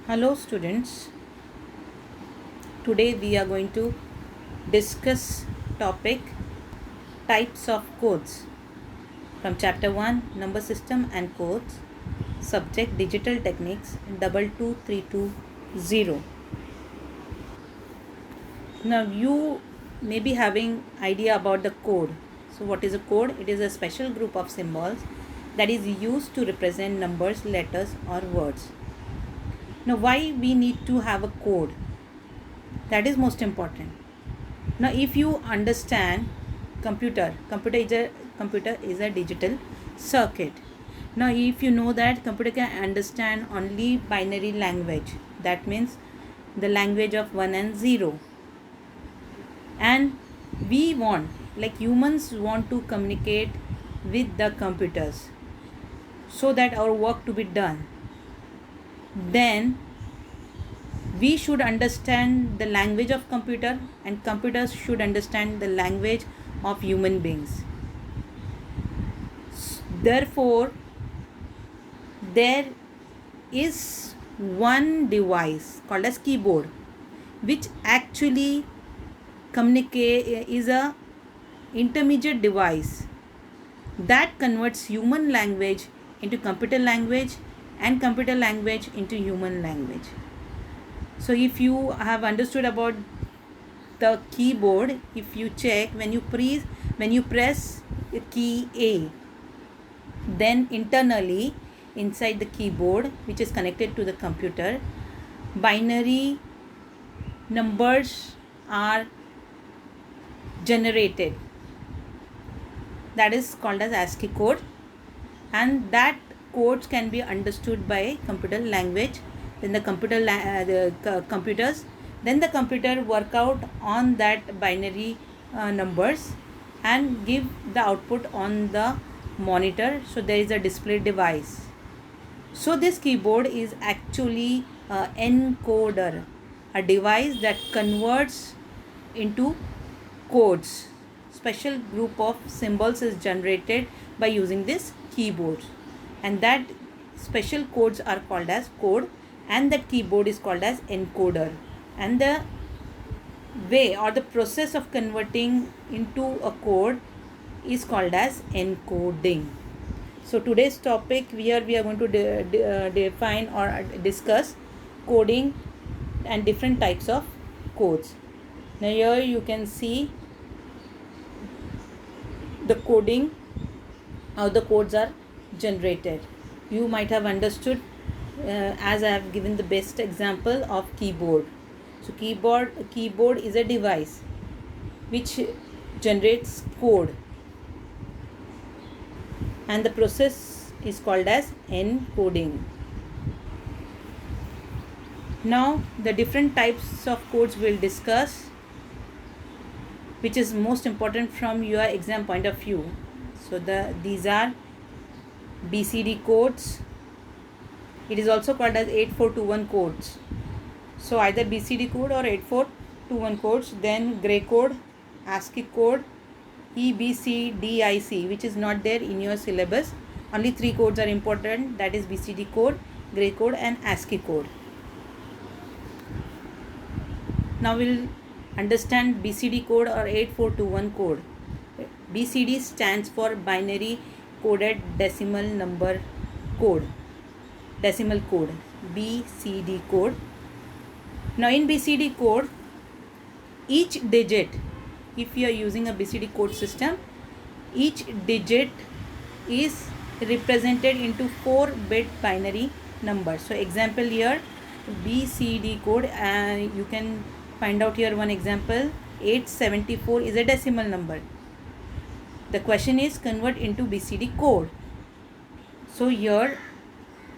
Hello students, today we are going to discuss topic types of codes from chapter 1 number system and codes, subject digital techniques 22320. Now you may be having idea about the code. So what is a code? It is a special group of symbols that is used to represent numbers, letters or words. Now why we need to have a code? That is most important. Now if you understand computer is a digital circuit. Now if you know that computer can understand only binary language, that means the language of 1 and 0, and we want, like humans want to communicate with the computers so that our work to be done, then we should understand the language of computer and computers should understand the language of human beings. Therefore there is one device called as keyboard, which actually is a intermediate device that converts human language into computer language and computer language into human language. So if you have understood about the keyboard, if you check, when you press the key A, then internally inside the keyboard, which is connected to the computer, binary numbers are generated. That is called as ASCII code, and that codes can be understood by computer language. Then the computers, then the computer work out on that binary numbers and give the output on the monitor. So there is a display device. So this keyboard is actually an encoder, a device that converts into codes. Special group of symbols is generated by using this keyboard, and that special codes are called as code, and that keyboard is called as encoder. And the way or the process of converting into a code is called as encoding. So today's topic, we are going to define or discuss coding and different types of codes. Now here you can see the coding, how the codes are generated. You might have understood as I have given the best example of keyboard. So keyboard is a device which generates code, and the process is called as encoding. Now the different types of codes we'll discuss, which is most important from your exam point of view. So these are BCD codes. It is also called as 8421 codes. So either BCD code or 8421 codes. Then Gray code, ASCII code, EBCDIC, which is not there in your syllabus. Only 3 codes are important, that is BCD code, Gray code and ASCII code. Now we'll understand BCD code or 8421 code. BCD stands for binary coded decimal number code. Decimal code, BCD code. Now in BCD code, each digit, if you are using a BCD code system, each digit is represented into 4-bit binary number. So example here, BCD code, you can find out here one example. 874 is a decimal number. The question is convert into BCD code. So here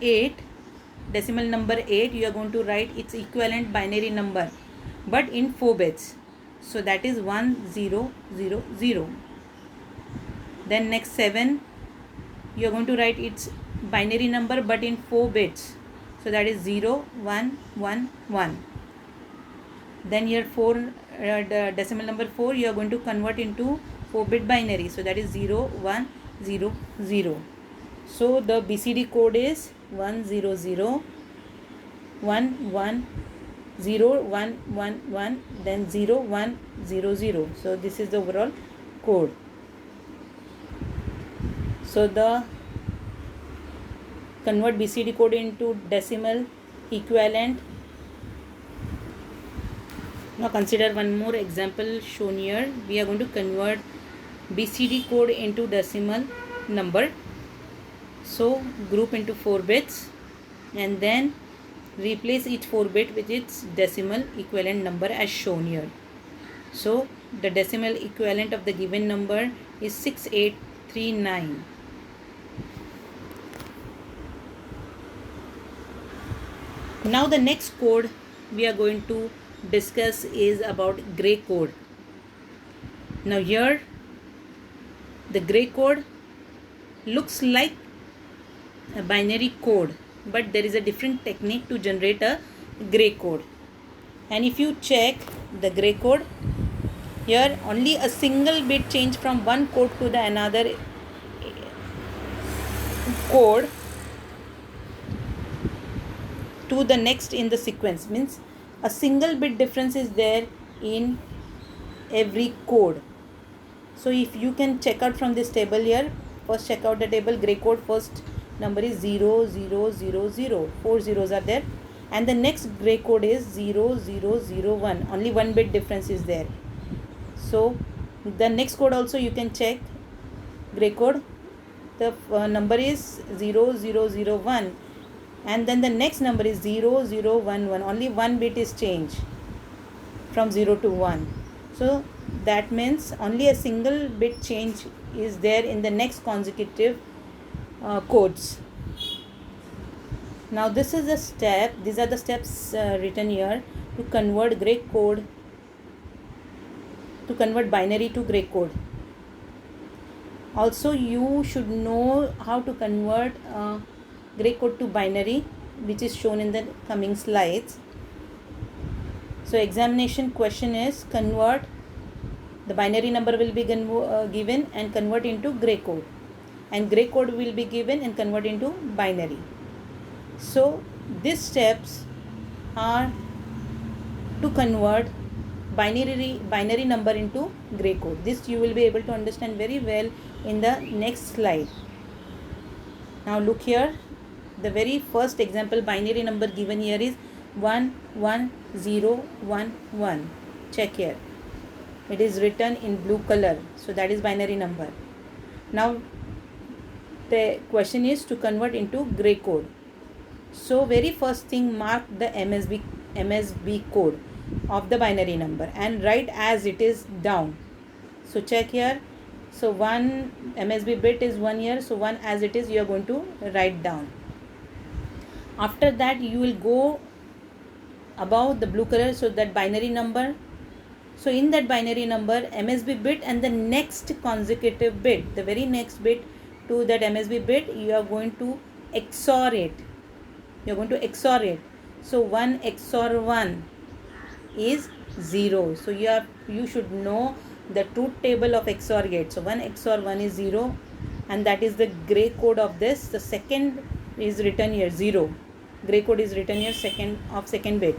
8, decimal number 8, you are going to write its equivalent binary number but in 4 bits. So that is 1000. Then next 7, you are going to write its binary number but in 4 bits. So that is 0111. Then here 4, the decimal number 4, you are going to convert into 4-bit binary. So that is 0100. So the BCD code is 100. 1 1 0 1 1 1, then 0 1 0 0. So this is the overall code. So the convert BCD code into decimal equivalent. Now consider one more example shown here. We are going to convert BCD code into decimal number. So group into 4 bits and then replace each 4 bit with its decimal equivalent number as shown here. So the decimal equivalent of the given number is 6839. Now the next code we are going to discuss is about gray code. Now here the gray code looks like a binary code, but there is a different technique to generate a gray code. And if you check the gray code, here only a single bit change from one code to the another code to the next in the sequence, means a single bit difference is there in every code. So if you can check out from this table here, first check out the table. Gray code first number is 0 0 0 0, 4 zeros are there, and the next gray code is 0 0 0 1, only one bit difference is there. So the next code also you can check, gray code, the number is 0 0 0 1, and then the next number is 0 0 1 1, only one bit is changed from 0 to 1. So that means only a single bit change is there in the next consecutive codes. Now this is a step, these are the steps written here to convert gray code, to convert binary to gray code. Also you should know how to convert gray code to binary, which is shown in the coming slides. So examination question is convert, the binary number will be given and convert into gray code, and gray code will be given and convert into binary. So these steps are to convert binary number into gray code. This you will be able to understand very well in the next slide. Now look here, the very first example binary number given here is 1 1 0 1 1. Check here, it is written in blue color, so that is binary number. Now the question is to convert into gray code. So very first thing, mark the MSB code of the binary number and write as it is down. So check here, so one MSB bit is 1 here, so 1 as it is you are going to write down. After that you will go above the blue color, so that binary number, so in that binary number MSB bit and the next consecutive bit, the very next bit to that MSB bit, you are going to XOR it. You are going to XOR it. So 1 XOR 1 is 0. So you should know the truth table of XOR gate. So 1 XOR 1 is 0, and that is the gray code of this. The second is written here 0. Gray code is written here second bit.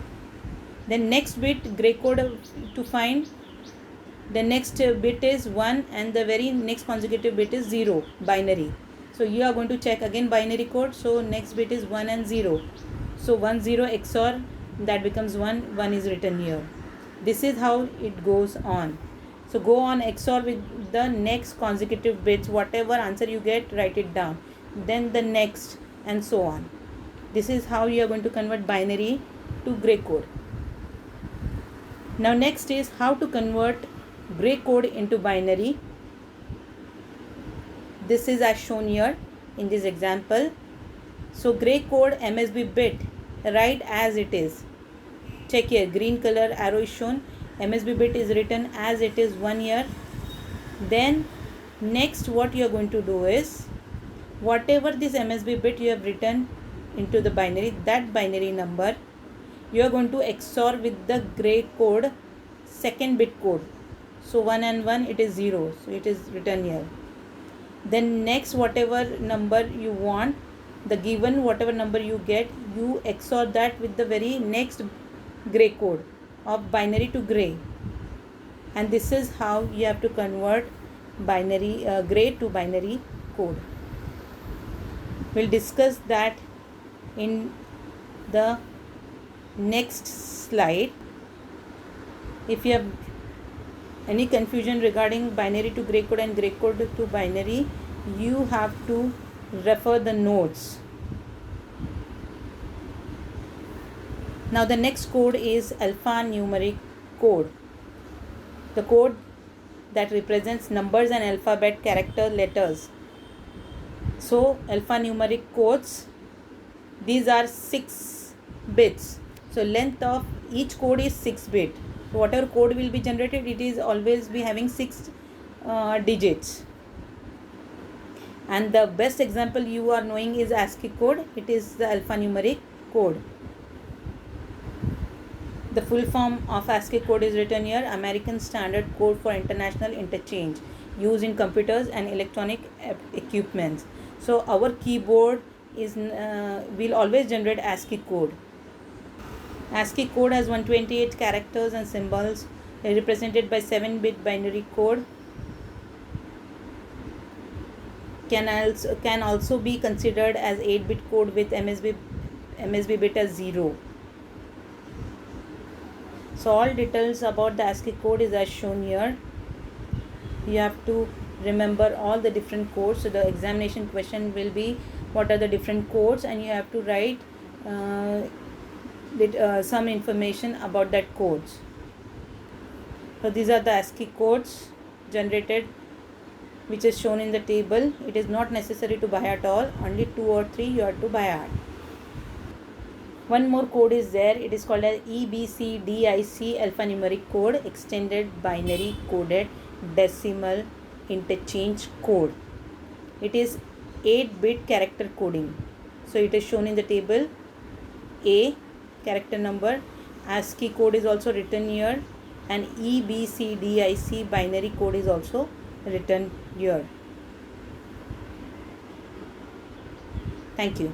Then next bit gray code to find, the next bit is 1 and the very next consecutive bit is 0, binary. So you are going to check again binary code. So next bit is 1 and 0. So 1 0 XOR, that becomes 1, 1 is written here. This is how it goes on. So go on XOR with the next consecutive bits, whatever answer you get, write it down, then the next, and so on. This is how you are going to convert binary to gray code. Now next is how to convert gray code into binary. This is as shown here in this example. So gray code MSB bit, write as it is. Check here, green color arrow is shown, MSB bit is written as it is 1 here. Then next what you are going to do is, whatever this MSB bit you have written into the binary, that binary number you are going to XOR with the gray code second bit code. So 1 and 1, it is 0, so it is written here. Then next whatever number you want, the given whatever number you get, you XOR that with the very next gray code of binary to gray, and this is how you have to convert binary gray to binary code. We'll discuss that in the next slide. If you have any confusion regarding binary to gray code and gray code to binary, you have to refer the notes. Now the next code is alphanumeric code, the code that represents numbers and alphabet character letters. So alphanumeric codes, these are 6 bits. So length of each code is 6 bit. So whatever code will be generated, it is always be having 6 digits. And the best example you are knowing is ASCII code. It is the alphanumeric code. The full form of ASCII code is written here: American Standard Code for International Interchange, used in computers and electronic equipments. So our keyboard is will always generate ASCII code. ASCII code has 128 characters and symbols represented by 7-bit binary code. Can also be considered as 8-bit code with MSB bit as 0. So all details about the ASCII code is as shown here. You have to remember all the different codes. So the examination question will be what are the different codes, and you have to write some information about that codes. So these are the ASCII codes generated, which is shown in the table. It is not necessary to by heart all, only 2 or 3 you have to by heart. One more code is there. It is called as EBCDIC alphanumeric code, extended binary coded decimal interchange code. It is 8-bit character coding. So it is shown in the table. A character number, ASCII code is also written here, and EBCDIC binary code is also written here. Thank you.